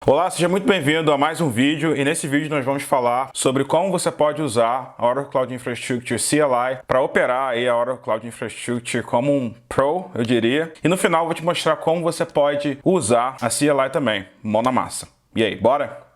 Olá, seja muito bem-vindo a mais um vídeo e nesse vídeo nós vamos falar sobre como você pode usar a Oracle Cloud Infrastructure CLI para operar aí a Oracle Cloud Infrastructure como um Pro, eu diria. E no final eu vou te mostrar como você pode usar a CLI também, mão na massa. E aí, bora?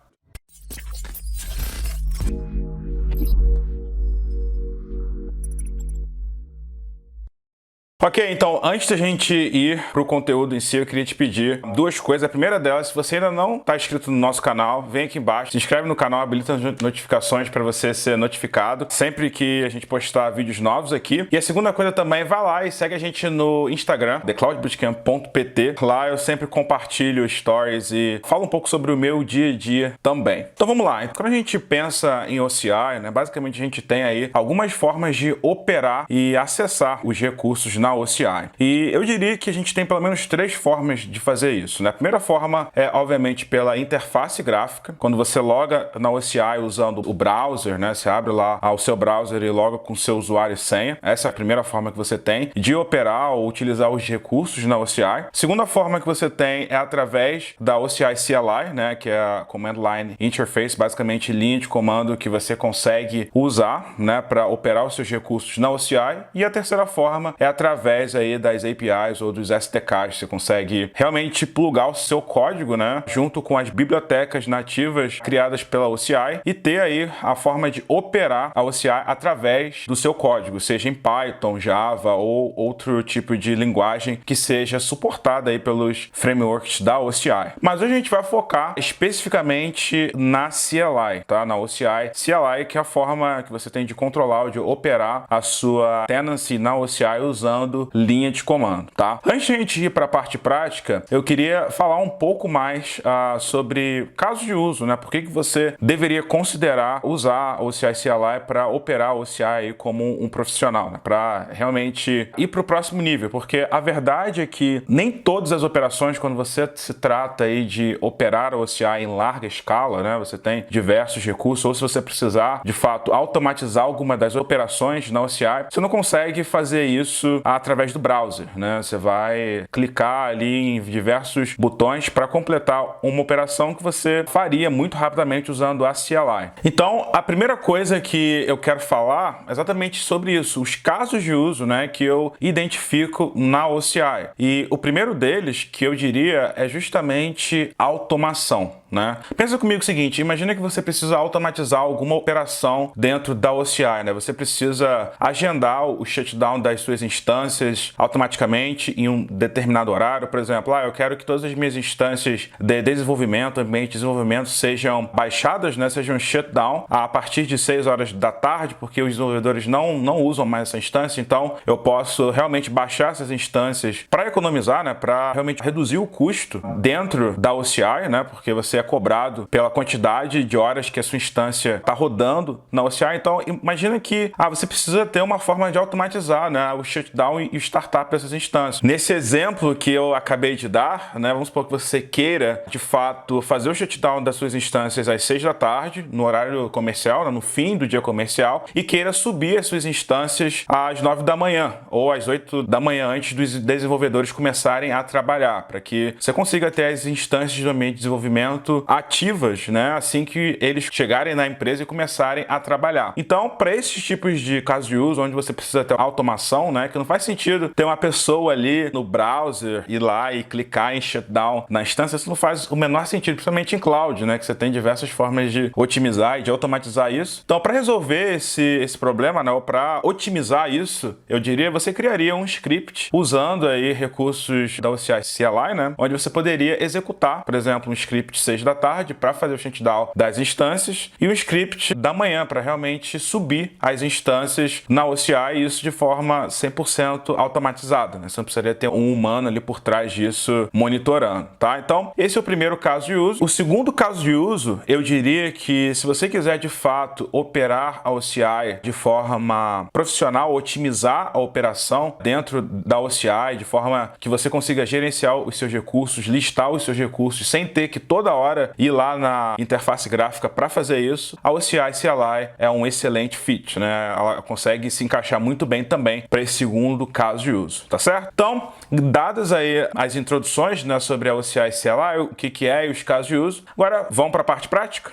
Ok, então antes da gente ir para o conteúdo em si, eu queria te pedir duas coisas. A primeira delas, se você ainda não está inscrito no nosso canal, vem aqui embaixo, se inscreve no canal, habilita as notificações para você ser notificado sempre que a gente postar vídeos novos aqui. E a segunda coisa também, vai lá e segue a gente no Instagram, thecloudbootcamp.pt. Lá eu sempre compartilho stories e falo um pouco sobre o meu dia a dia também. Então vamos lá. Quando a gente pensa em OCI, né, basicamente a gente tem aí algumas formas de operar e acessar os recursos na OCI. E eu diria que a gente tem pelo menos três formas de fazer isso, né? A primeira forma é, obviamente, pela interface gráfica. Quando você loga na OCI usando o browser, né? Você abre lá o seu browser e loga com seu usuário e senha. Essa é a primeira forma que você tem de operar ou utilizar os recursos na OCI. A segunda forma que você tem é através da OCI CLI, né? Que é a Command Line Interface, basicamente linha de comando que você consegue usar, né? Para operar os seus recursos na OCI. E a terceira forma é através aí das APIs ou dos SDKs, você consegue realmente plugar o seu código, né, junto com as bibliotecas nativas criadas pela OCI e ter aí a forma de operar a OCI através do seu código, seja em Python, Java ou outro tipo de linguagem que seja suportada aí pelos frameworks da OCI. Mas hoje a gente vai focar especificamente na CLI, tá? Na OCI CLI, que é a forma que você tem de controlar ou de operar a sua tenancy na OCI usando linha de comando, tá? Antes de a gente ir para a parte prática, eu queria falar um pouco mais sobre casos de uso, né? Por que você deveria considerar usar a OCI CLI para operar a OCI como um profissional, né? Para realmente ir para o próximo nível, porque a verdade é que nem todas as operações, quando você se trata aí de operar a OCI em larga escala, né? Você tem diversos recursos, ou se você precisar, de fato, automatizar alguma das operações na OCI, você não consegue fazer isso através do browser, né? Você vai clicar ali em diversos botões para completar uma operação que você faria muito rapidamente usando a CLI. Então, a primeira coisa que eu quero falar é exatamente sobre isso, os casos de uso, né, que eu identifico na OCI. E o primeiro deles, que eu diria, é justamente automação, né? Pensa comigo o seguinte, imagina que você precisa automatizar alguma operação dentro da OCI, né? Você precisa agendar o shutdown das suas instâncias automaticamente em um determinado horário. Por exemplo, eu quero que todas as minhas instâncias de desenvolvimento, ambiente de desenvolvimento, sejam baixadas, né? Sejam shutdown a partir de 6 horas da tarde, porque os desenvolvedores não usam mais essa instância. Então, eu posso realmente baixar essas instâncias para economizar, né? Para realmente reduzir o custo dentro da OCI, né? Porque você é cobrado pela quantidade de horas que a sua instância está rodando na OCI. Então, imagina que você precisa ter uma forma de automatizar, né, o shutdown e o startup dessas instâncias. Nesse exemplo que eu acabei de dar, né, vamos supor que você queira, de fato, fazer o shutdown das suas instâncias às 6 da tarde, no horário comercial, né, no fim do dia comercial, e queira subir as suas instâncias às 9 da manhã ou às 8 da manhã antes dos desenvolvedores começarem a trabalhar, para que você consiga ter as instâncias do ambiente de desenvolvimento ativas, né, assim que eles chegarem na empresa e começarem a trabalhar. Então, para esses tipos de casos de uso, onde você precisa ter automação, né, que não faz sentido ter uma pessoa ali no browser, ir lá e clicar em shutdown na instância, isso não faz o menor sentido, principalmente em cloud, né, que você tem diversas formas de otimizar e de automatizar isso. Então, para resolver esse problema, né, ou para otimizar isso, eu diria, você criaria um script usando aí recursos da OCI CLI, né, onde você poderia executar, por exemplo, um script 6 da tarde para fazer o shutdown das instâncias e um script da manhã para realmente subir as instâncias na OCI, e isso de forma 100% automatizada, né? Você não precisaria ter um humano ali por trás disso monitorando, tá? Então, esse é o primeiro caso de uso. O segundo caso de uso, eu diria que se você quiser de fato operar a OCI de forma profissional, otimizar a operação dentro da OCI de forma que você consiga gerenciar os seus recursos, listar os seus recursos sem ter que toda hora ir lá na interface gráfica para fazer isso, a OCI CLI é um excelente fit, né? Ela consegue se encaixar muito bem também para esse segundo do caso de uso, tá certo? Então, dadas aí as introduções, né, sobre a OCI e CLI, o que é e os casos de uso, agora vamos para a parte prática?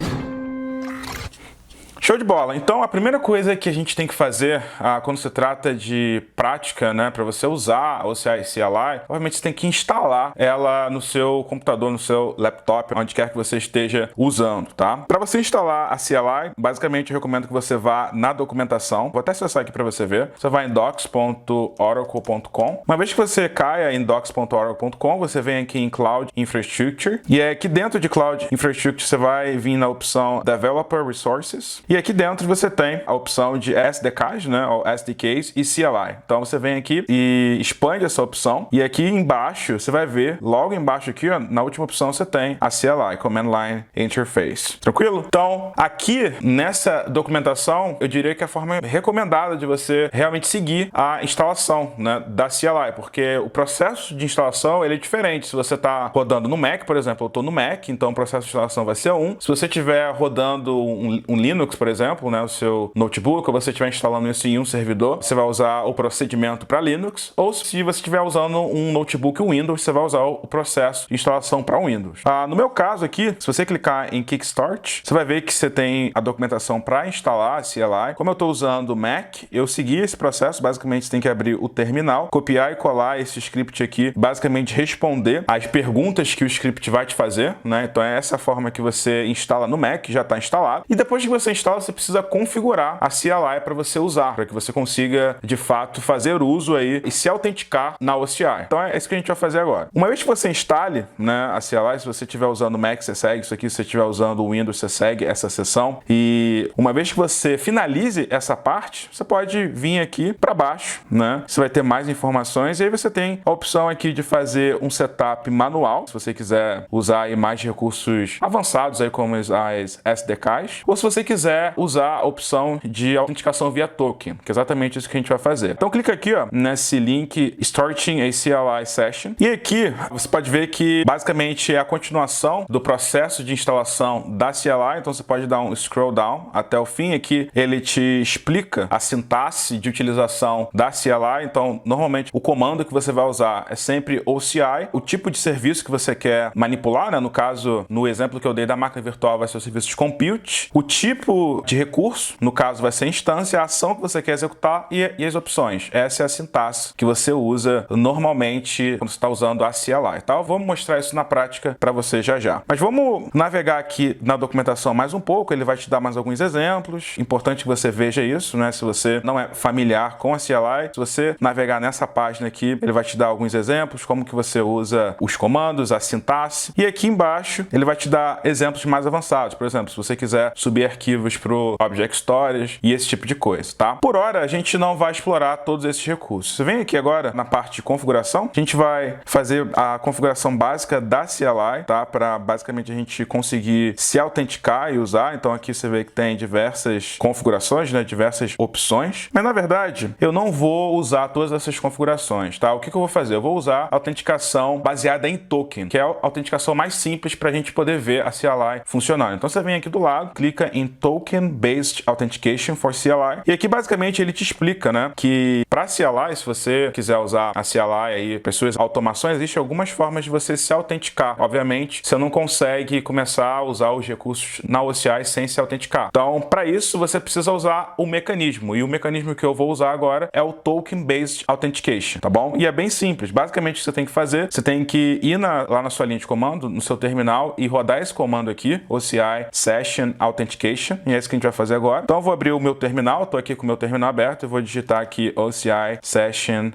Show de bola! Então, a primeira coisa que a gente tem que fazer quando se trata de prática, né, para você usar a OCI e CLI, obviamente você tem que instalar ela no seu computador, no seu laptop, onde quer que você esteja usando, tá? Para você instalar a CLI, basicamente eu recomendo que você vá na documentação. Vou até acessar aqui para você ver. Você vai em docs.oracle.com. Uma vez que você caia em docs.oracle.com, você vem aqui em Cloud Infrastructure. E aqui dentro de Cloud Infrastructure, você vai vir na opção Developer Resources. E aqui dentro você tem a opção de SDKs, né, ou SDKs e CLI. Então você vem aqui e expande essa opção. E aqui embaixo você vai ver, logo embaixo aqui, ó, na última opção você tem a CLI, Command Line Interface. Tranquilo? Então aqui nessa documentação, eu diria que é a forma recomendada de você realmente seguir a instalação, né, da CLI, porque o processo de instalação ele é diferente. Se você está rodando no Mac, por exemplo, eu estou no Mac, então o processo de instalação vai ser um. Se você estiver rodando um Linux, por exemplo, né, o seu notebook, ou você estiver instalando isso em um servidor, você vai usar o procedimento para Linux, ou se você estiver usando um notebook Windows, você vai usar o processo de instalação para Windows. No meu caso aqui, se você clicar em Kickstart, você vai ver que você tem a documentação para instalar a CLI. Como eu estou usando o Mac, eu segui esse processo. Basicamente, você tem que abrir o terminal, copiar e colar esse script aqui, basicamente responder às perguntas que o script vai te fazer, né? Então é essa forma que você instala no Mac, já está instalado. E depois que você instala, você precisa configurar a CLI para você usar, para que você consiga, de fato, fazer uso aí e se autenticar na OCI. Então é isso que a gente vai fazer agora. Uma vez que você instale, né, a CLI, se você estiver usando o Mac, você segue isso aqui. Se você estiver usando o Windows, você segue essa seção. E uma vez que você finalize essa parte, você pode vir aqui para baixo, né? Você vai ter mais informações e aí você tem a opção aqui de fazer um setup manual, se você quiser usar aí mais recursos avançados aí como as SDKs, ou se você quiser usar a opção de autenticação via token, que é exatamente isso que a gente vai fazer. Então clica aqui, ó, nesse link Starting a CLI Session, e aqui você pode ver que basicamente é a continuação do processo de instalação da CLI. Então você pode dar um scroll down até o fim. Aqui ele te explica a sintaxe de utilização da CLI. Então normalmente o comando que você vai usar é sempre OCI, o tipo de serviço que você quer manipular, né? No caso, no exemplo que eu dei da máquina virtual vai ser o serviço de compute, o tipo de recurso, no caso vai ser a instância, a ação que você quer executar e as opções. Essa é a sintaxe que você usa normalmente quando você está usando a CLI, tá? Vamos mostrar isso na prática para você já já. Mas vamos navegar aqui na documentação mais um pouco, ele vai te dar mais alguns exemplos. Importante que você veja isso, né? Se você não é familiar com a CLI, se você navegar nessa página aqui, ele vai te dar alguns exemplos, como que você usa os comandos, a sintaxe. E aqui embaixo, ele vai te dar exemplos mais avançados. Por exemplo, se você quiser subir arquivos pro Object Storage e esse tipo de coisa, tá? Por hora, a gente não vai explorar todos esses recursos. Você vem aqui agora na parte de configuração, a gente vai fazer a configuração básica da CLI, tá? Para basicamente a gente conseguir se autenticar e usar. Então aqui você vê que tem diversas configurações, né? Diversas opções. Mas na verdade, eu não vou usar todas essas configurações, tá? O que eu vou fazer? Eu vou usar a autenticação baseada em token, que é a autenticação mais simples para a gente poder ver a CLI funcionando. Então você vem aqui do lado, clica em Token Based Authentication for CLI. E aqui basicamente ele te explica, né, que para CLI, se você quiser usar a CLI aí para suas automações, existem algumas formas de você se autenticar. Obviamente, você não consegue começar a usar os recursos na OCI sem se autenticar. Então, para isso, você precisa usar o mecanismo. E o mecanismo que eu vou usar agora é o Token Based Authentication, tá bom? E é bem simples. Basicamente, o que você tem que fazer, você tem que ir lá na sua linha de comando, no seu terminal, e rodar esse comando aqui, OCI Session Authentication. E é isso que a gente vai fazer agora. Então eu vou abrir o meu terminal, estou aqui com o meu terminal aberto, eu vou digitar aqui OCI Session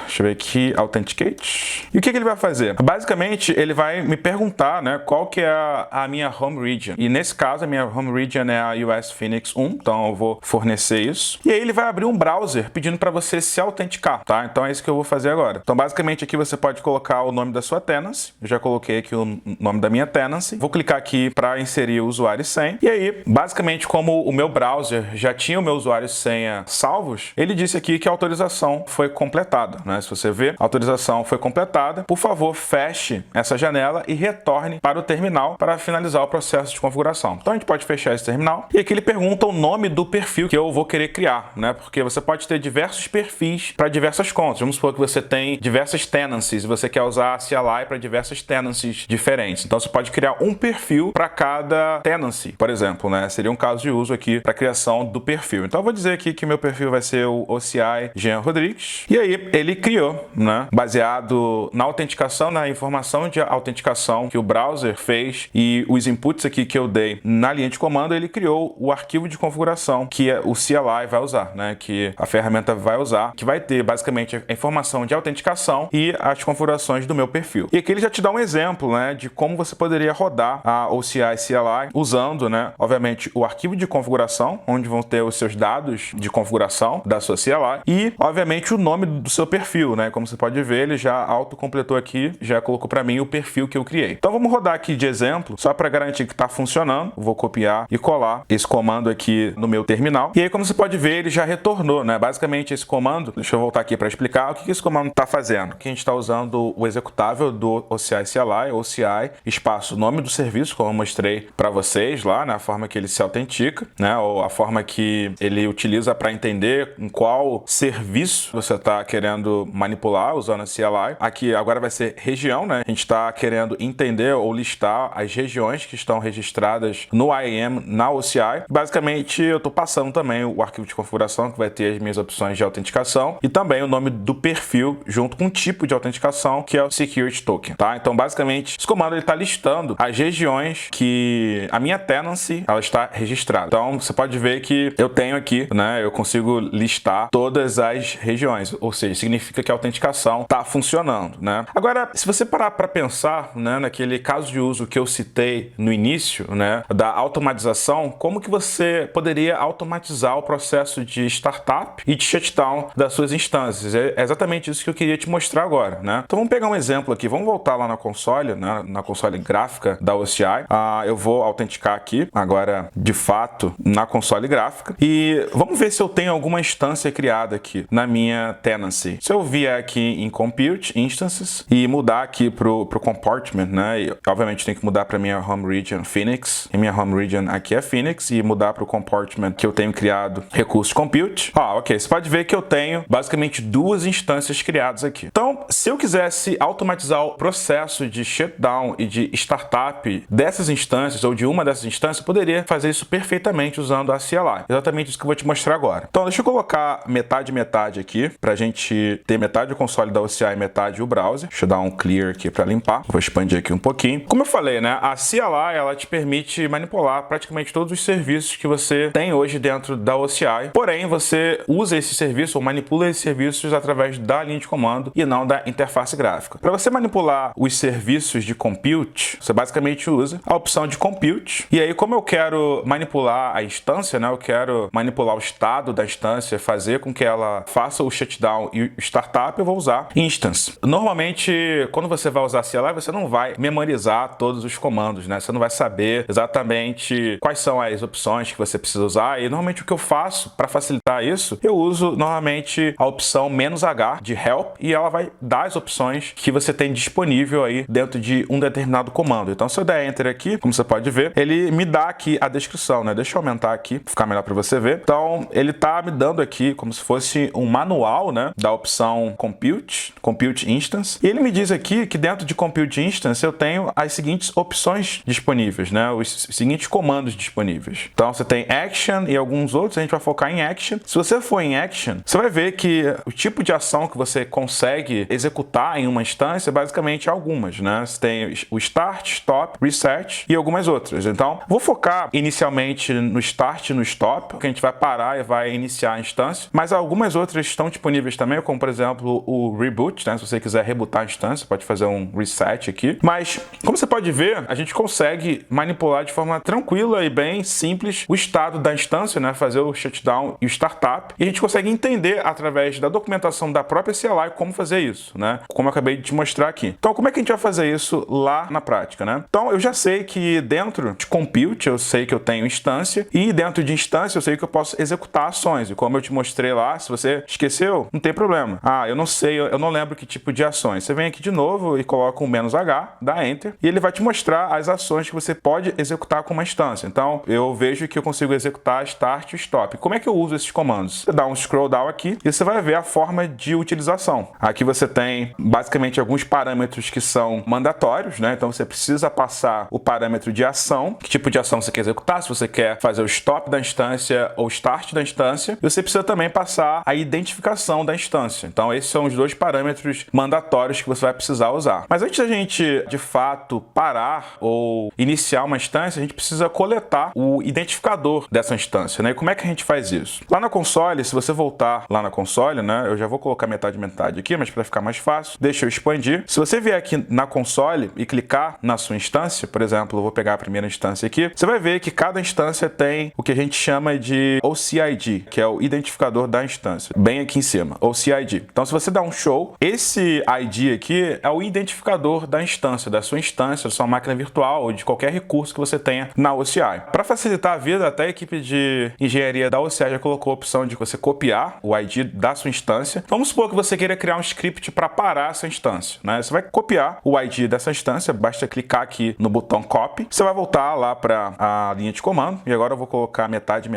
deixa eu ver aqui, Authenticate. E o que ele vai fazer? Basicamente, ele vai me perguntar, né, qual que é a minha home region. E nesse caso, a minha home region é a US Phoenix 1, então eu vou fornecer isso. E aí ele vai abrir um browser pedindo para você se autenticar, tá? Então é isso que eu vou fazer agora. Então basicamente aqui você pode colocar o nome da sua tenancy. Eu já coloquei aqui o nome da minha tenancy. Vou clicar aqui para inserir o usuário e senha. E aí, basicamente, basicamente, como o meu browser já tinha o meu usuário e senha salvos, ele disse aqui que a autorização foi completada, né? Se você ver, a autorização foi completada, por favor, feche essa janela e retorne para o terminal para finalizar o processo de configuração. Então a gente pode fechar esse terminal e aqui ele pergunta o nome do perfil que eu vou querer criar, né? Porque você pode ter diversos perfis para diversas contas. Vamos supor que você tem diversas tenancies e você quer usar a CLI para diversas tenancies diferentes. Então você pode criar um perfil para cada tenancy, por exemplo, né? Seria um caso de uso aqui para a criação do perfil. Então eu vou dizer aqui que meu perfil vai ser o OCI Jean Rodrigues. E aí ele criou, né? Baseado na autenticação, na informação de autenticação que o browser fez e os inputs aqui que eu dei na linha de comando, ele criou o arquivo de configuração que o CLI vai usar, né? Que a ferramenta vai usar, que vai ter basicamente a informação de autenticação e as configurações do meu perfil. E aqui ele já te dá um exemplo, né? De como você poderia rodar a OCI CLI usando, né? Obviamente o arquivo de configuração, onde vão ter os seus dados de configuração da sua CLI e, obviamente, o nome do seu perfil, né? Como você pode ver, ele já autocompletou aqui, já colocou para mim o perfil que eu criei. Então vamos rodar aqui de exemplo, só para garantir que está funcionando. Vou copiar e colar esse comando aqui no meu terminal. E aí, como você pode ver, ele já retornou, né? Basicamente esse comando, deixa eu voltar aqui para explicar o que esse comando está fazendo. Aqui a gente está usando o executável do OCI CLI, OCI, espaço, nome do serviço, como eu mostrei para vocês lá, né? A forma que ele se autentica, né? Ou a forma que ele utiliza para entender em qual serviço você está querendo manipular usando a CLI. Aqui agora vai ser região, né? A gente está querendo entender ou listar as regiões que estão registradas no IAM na OCI. Basicamente, eu estou passando também o arquivo de configuração que vai ter as minhas opções de autenticação e também o nome do perfil junto com o tipo de autenticação que é o Security Token, tá? Então, basicamente, esse comando ele está listando as regiões que a minha tenancy ela está registrada. Então, você pode ver que eu tenho aqui, né? Eu consigo listar todas as regiões, ou seja, significa que a autenticação está funcionando, né? Agora, se você parar para pensar, né, naquele caso de uso que eu citei no início, né, da automatização, como que você poderia automatizar o processo de startup e de shutdown das suas instâncias? É exatamente isso que eu queria te mostrar agora, né? Então vamos pegar um exemplo aqui, vamos voltar lá na console, né, na console gráfica da OCI. Eu vou autenticar aqui, agora de fato, na console gráfica e vamos ver se eu tenho alguma instância criada aqui na minha tenancy. Se eu vier aqui em Compute, Instances e mudar aqui pro Compartment, né, e, obviamente tem que mudar para minha Home Region Phoenix, e minha Home Region aqui é Phoenix e mudar para o Compartment que eu tenho criado recurso Compute. Ok, você pode ver que eu tenho basicamente duas instâncias criadas aqui. Então, se eu quisesse automatizar o processo de shutdown e de startup dessas instâncias ou de uma dessas instâncias, eu poderia fazer isso perfeitamente usando a CLI. Exatamente isso que eu vou te mostrar agora. Então, deixa eu colocar metade aqui para a gente ter metade o console da OCI e metade o browser. Deixa eu dar um clear aqui para limpar. Vou expandir aqui um pouquinho. Como eu falei, né, a CLI ela te permite manipular praticamente todos os serviços que você tem hoje dentro da OCI. Porém, você usa esse serviço ou manipula esses serviços através da linha de comando e não da interface gráfica. Para você manipular os serviços de compute, você basicamente usa a opção de compute. E aí, como eu quero manipular a instância, né, eu quero manipular o estado da instância, fazer com que ela faça o shutdown e o startup, eu vou usar instance. Normalmente, quando você vai usar a CLI, você não vai memorizar todos os comandos, né? Você não vai saber exatamente quais são as opções que você precisa usar. E normalmente o que eu faço para facilitar isso, eu uso normalmente a opção "-h" de help e ela vai dar as opções que você tem disponível aí dentro de um determinado comando. Então, se eu der enter aqui, como você pode ver, ele me dá aqui a descrição, né? Deixa eu aumentar aqui, para ficar melhor para você ver. Então, ele tá me dando aqui como se fosse um manual, né, da opção Compute Instance. E ele me diz aqui que dentro de Compute Instance eu tenho as seguintes opções disponíveis, né? Os seguintes comandos disponíveis. Então, você tem Action e alguns outros, a gente vai focar em Action. Se você for em Action, você vai ver que o tipo de ação que você consegue executar em uma instância, basicamente algumas, né? Você tem o Start, Stop, Reset e algumas outras. Então, vou focar inicialmente no Start e no Stop, que a gente vai parar e vai iniciar a instância, mas algumas outras estão disponíveis também, como por exemplo o Reboot, né? Se você quiser rebootar a instância, pode fazer um Reset aqui. Mas, como você pode ver, a gente consegue manipular de forma tranquila e bem simples o estado da instância, né? Fazer o shutdown e o startup. E a gente consegue entender através da documentação da própria CLI como fazer isso, né? Como eu acabei de te mostrar aqui. Então, como é que a gente vai fazer isso lá na prática, né? Então, eu já sei que dentro de Compute, eu sei que eu tenho instância e dentro de instância eu sei que eu posso executar ações. E como eu te mostrei lá, se você esqueceu, não tem problema. Ah, eu não sei, eu não lembro que tipo de ações. Você vem aqui de novo e coloca um "-h", dá Enter, e ele vai te mostrar as ações que você pode executar com uma instância. Então, eu vejo que eu consigo executar Start e Stop. Como é que eu uso esses comandos? Você dá um scroll down aqui e você vai ver a forma de utilização. Aqui você tem basicamente alguns parâmetros que são mandatórios, né? Então, você precisa passar o parâmetro de ação, que tipo de ação você quer executar, se você quer fazer o stop da instância ou start da instância. E você precisa também passar a identificação da instância. Então, esses são os dois parâmetros mandatórios que você vai precisar usar. Mas antes da gente, de fato, parar ou iniciar uma instância, a gente precisa coletar o identificador dessa instância, né? E como é que a gente faz isso? Lá na console, se você voltar lá na console, né? Eu já vou colocar metade aqui, mas para ficar mais fácil, deixa eu expandir. Se você vier aqui na console e clicar na sua instância, por exemplo, eu vou pegar a primeira instância aqui, você vai ver que cada instância tem o que a gente chama de OCID, que é o identificador da instância, bem aqui em cima, OCID. Então, se você dá um show, esse ID aqui é o identificador da instância, da sua máquina virtual ou de qualquer recurso que você tenha na OCI. Para facilitar a vida, até a equipe de engenharia da OCI já colocou a opção de você copiar o ID da sua instância. Vamos supor que você queira criar um script para parar essa instância, né? Você vai copiar o ID dessa instância, basta clicar aqui no botão Copy. Você vai voltar lá para a linha de comando e agora eu vou colocar metade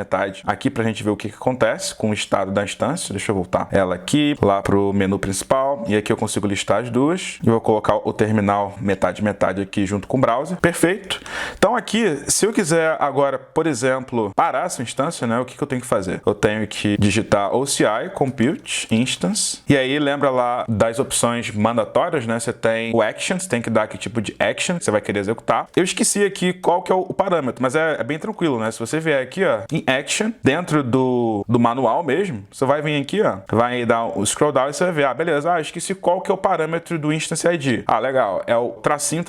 aqui para a gente ver o que acontece com o estado da instância. Deixa eu voltar ela aqui, lá para o menu principal e aqui eu consigo listar as duas. Eu vou colocar o terminal metade aqui junto com o browser. Perfeito. Então aqui, se eu quiser agora, por exemplo, parar essa instância, né, o que eu tenho que fazer? Eu tenho que digitar OCI, Compute, Instance, e aí lembra lá das opções mandatórias, né? Você tem o Action, você tem que dar que tipo de Action você vai querer executar. Eu esqueci aqui qual que é o parâmetro, mas é bem tranquilo, né? Se você vier aqui, ó, em Action, dentro do manual mesmo, você vai vir aqui, ó, vai dar o scroll down e você vai ver, ah, beleza, esqueci qual que é o parâmetro do Instance ID. Ah, legal, é o tracinho,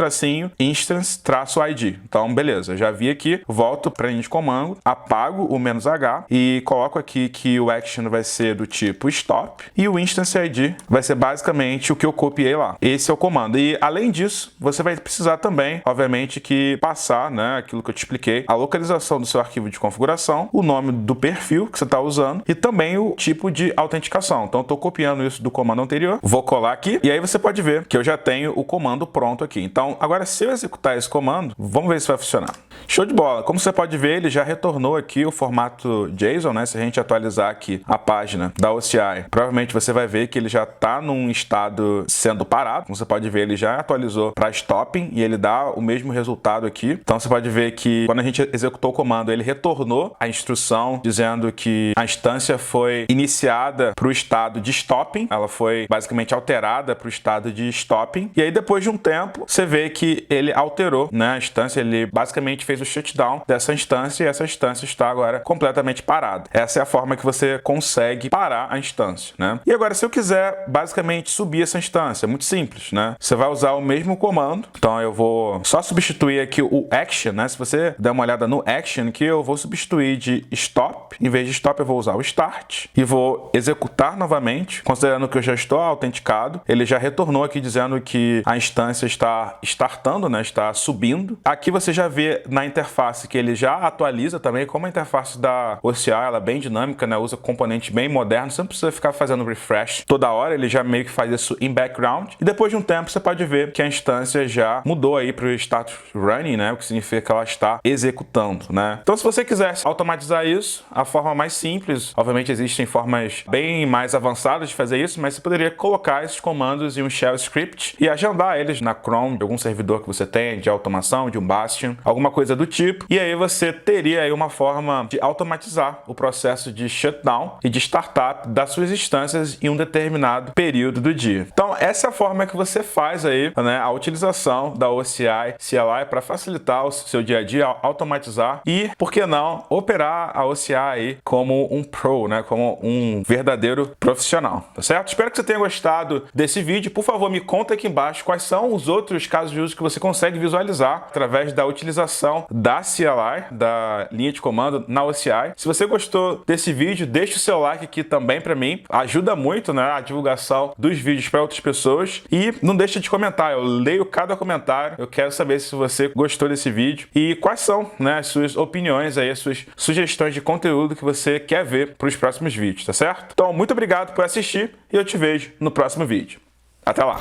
Instance, -ID. Então, beleza, já vi aqui, volto para a linha de comando, apago o "-h e coloco aqui que o Action vai ser do tipo Stop e o Instance ID vai ser basicamente o que eu copiei lá. Esse é o comando. E, além disso, você vai precisar também, obviamente, que passar, né, aquilo que eu te expliquei, a localização do seu arquivo de configuração, o nome do perfil que você está usando e também o tipo de autenticação. Então, eu estou copiando isso do comando anterior, vou colar aqui e aí você pode ver que eu já tenho o comando pronto aqui. Então, agora, se eu executar esse comando, vamos ver se vai funcionar. Show de bola! Como você pode ver, ele já retornou aqui o formato JSON, né? Se a gente atualizar aqui a página da OCI, provavelmente você vai ver que ele já está num estado sendo parado. Como você pode ver, ele já atualizou para stopping e ele dá o mesmo resultado aqui. Então, você pode ver que quando a gente executou o comando, ele retornou a instrução dizendo que a instância foi iniciada para o estado de stopping. Ela foi basicamente alterada para o estado de stopping. E aí, depois de um tempo, você vê que ele alterou, né, a instância, ele basicamente fez o shutdown dessa instância e essa instância está agora completamente parada. Essa é a forma que você consegue parar a instância, né? E agora, se eu quiser basicamente subir essa instância, é muito simples, né? Você vai usar o mesmo comando. Então, eu vou só substituir aqui o Action, né? Se você der uma olhada no Action aqui, eu vou substituir de Stop. Em vez de Stop, eu vou usar o Start e vou executar novamente, considerando que eu já estou autenticado. Ele já retornou aqui dizendo que a instância está startando, né? Está subindo. Aqui você já vê na interface que ele já atualiza também, como a interface da OCI, ela é bem dinâmica, né? Usa componentes bem modernos, você não precisa ficar fazendo refresh toda hora, ele já meio que faz isso em background. E depois de um tempo você pode ver que a instância já mudou aí para o status running, né? O que significa que ela está executando, né? Então, se você quiser automatizar isso, a forma mais simples, obviamente existem formas bem mais avançadas de fazer isso, mas você poderia colocar esses comandos em um shell script e agendar eles na Chrome, de algum servidor que você tem, de automação, de um Bastion, alguma coisa do tipo, e aí você teria aí uma forma de automatizar o processo de shutdown e de startup das suas instâncias em um determinado período do dia. Então, essa é a forma que você faz aí, né, a utilização da OCI CLI para facilitar o seu dia a dia, automatizar e, por que não, operar a OCI aí como um pro, né, como um verdadeiro profissional, tá certo? Espero que você tenha gostado desse vídeo. Por favor, me conta aqui embaixo quais são os outros casos de uso que você consegue visualizar através da a utilização da CLI, da linha de comando na OCI. Se você gostou desse vídeo, deixa o seu like aqui também para mim. Ajuda muito, né, a divulgação dos vídeos para outras pessoas. E não deixa de comentar, eu leio cada comentário. Eu quero saber se você gostou desse vídeo e quais são, né, as suas opiniões aí, as suas sugestões de conteúdo que você quer ver para os próximos vídeos, tá certo? Então, muito obrigado por assistir e eu te vejo no próximo vídeo. Até lá!